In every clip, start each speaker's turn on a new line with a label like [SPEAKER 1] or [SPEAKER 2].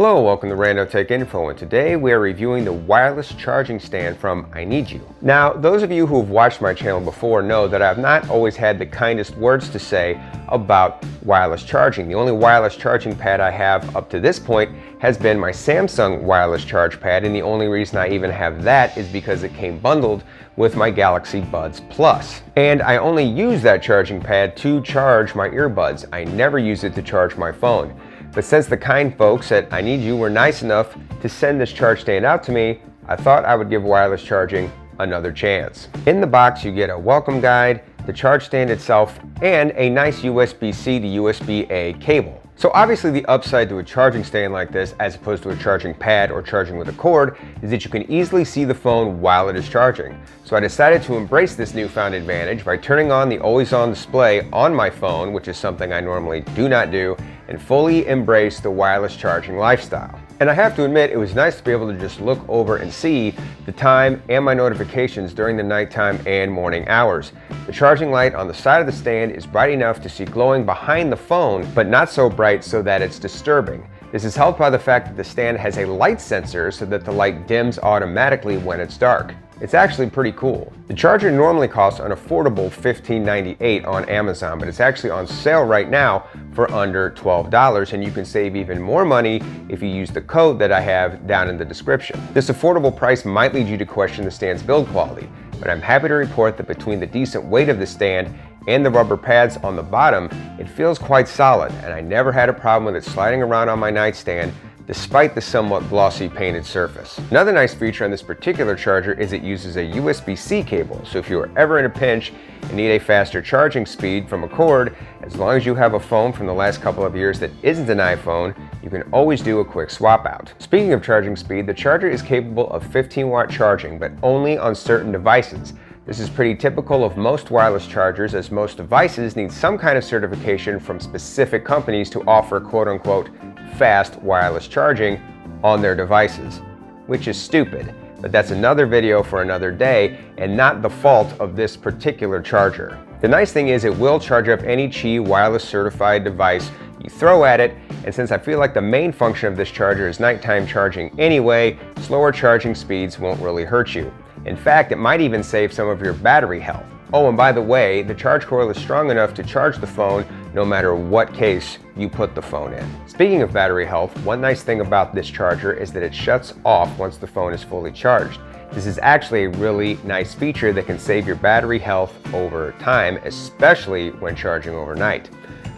[SPEAKER 1] Hello, welcome to Rando Tech Info, and today we are reviewing the wireless charging stand from INIU. Now, those of you who have watched my channel before know that I've not always had the kindest words to say about wireless charging. The only wireless charging pad I have up to this point has been my Samsung wireless charge pad, and the only reason I even have that is because it came bundled with my Galaxy Buds Plus. And I only use that charging pad to charge my earbuds. I never use it to charge my phone. But since the kind folks at INIU were nice enough to send this charge stand out to me, I thought I would give wireless charging another chance. In the box you get a welcome guide, the charge stand itself, and a nice USB-C to USB-A cable. So obviously the upside to a charging stand like this, as opposed to a charging pad or charging with a cord, is that you can easily see the phone while it is charging. So I decided to embrace this newfound advantage by turning on the always-on display on my phone, which is something I normally do not do, and fully embrace the wireless charging lifestyle. And I have to admit, it was nice to be able to just look over and see the time and my notifications during the nighttime and morning hours. The charging light on the side of the stand is bright enough to see glowing behind the phone, but not so bright so that it's disturbing. This is helped by the fact that the stand has a light sensor so that the light dims automatically when it's dark. It's actually pretty cool. The charger normally costs an affordable $15.98 on Amazon, but it's actually on sale right now for under $12, and you can save even more money if you use the code that I have down in the description. This affordable price might lead you to question the stand's build quality, but I'm happy to report that between the decent weight of the stand and the rubber pads on the bottom, it feels quite solid, and I never had a problem with it sliding around on my nightstand despite the somewhat glossy painted surface. Another nice feature on this particular charger is it uses a USB-C cable, so if you are ever in a pinch and need a faster charging speed from a cord, as long as you have a phone from the last couple of years that isn't an iPhone, you can always do a quick swap out. Speaking of charging speed, the charger is capable of 15-watt charging, but only on certain devices. This is pretty typical of most wireless chargers, as most devices need some kind of certification from specific companies to offer quote-unquote fast wireless charging on their devices, which is stupid, but that's another video for another day and not the fault of this particular charger. The nice thing is it will charge up any Qi wireless certified device you throw at it, and since I feel like the main function of this charger is nighttime charging anyway, slower charging speeds won't really hurt you. In fact, it might even save some of your battery health. Oh, and by the way, the charge coil is strong enough to charge the phone no matter what case you put the phone in. Speaking of battery health, one nice thing about this charger is that it shuts off once the phone is fully charged. This is actually a really nice feature that can save your battery health over time, especially when charging overnight.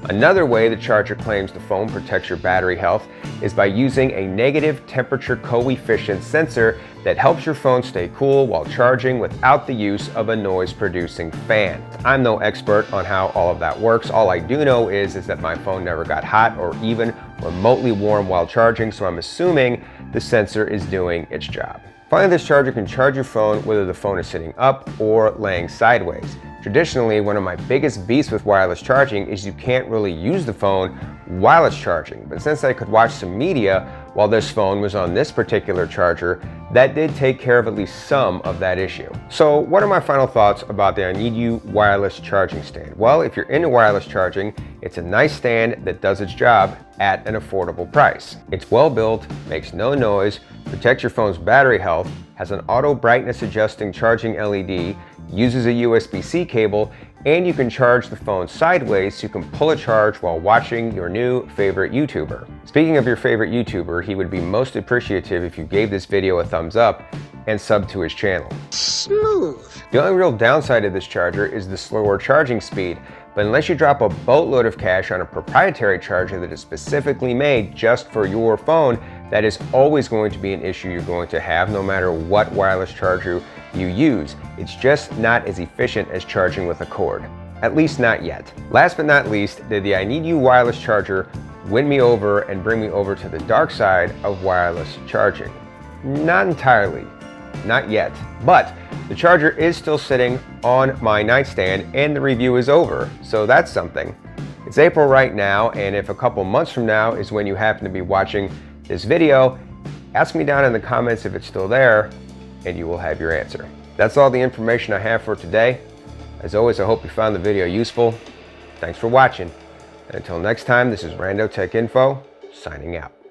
[SPEAKER 1] Another way the charger claims the phone protects your battery health is by using a negative temperature coefficient sensor that helps your phone stay cool while charging without the use of a noise-producing fan. I'm no expert on how all of that works. All I do know is that my phone never got hot or even remotely warm while charging, so I'm assuming the sensor is doing its job. Finally, this charger can charge your phone whether the phone is sitting up or laying sideways. Traditionally, one of my biggest beasts with wireless charging is you can't really use the phone while it's charging, but since I could watch some media while this phone was on this particular charger, that did take care of at least some of that issue. So what are my final thoughts about the INIU wireless charging stand? Well, if you're into wireless charging, it's a nice stand that does its job at an affordable price. It's well built, makes no noise, protects your phone's battery health, has an auto brightness adjusting charging LED, uses a USB-C cable, and you can charge the phone sideways so you can pull a charge while watching your new favorite YouTuber. Speaking of your favorite YouTuber, he would be most appreciative if you gave this video a thumbs up and sub to his channel.
[SPEAKER 2] Smooth.
[SPEAKER 1] The only real downside of this charger is the slower charging speed, but unless you drop a boatload of cash on a proprietary charger that is specifically made just for your phone, that is always going to be an issue you're going to have no matter what wireless charger you use. It's just not as efficient as charging with a cord. At least not yet. Last but not least, did the INIU wireless charger win me over and bring me over to the dark side of wireless charging? Not entirely. Not yet. But the charger is still sitting on my nightstand and the review is over, so that's something. It's April right now, and if a couple months from now is when you happen to be watching this video, ask me down in the comments if it's still there, and you will have your answer. That's all the information I have for today. As always, I hope you found the video useful. Thanks for watching. And until next time, this is Rando Tech Info, signing out.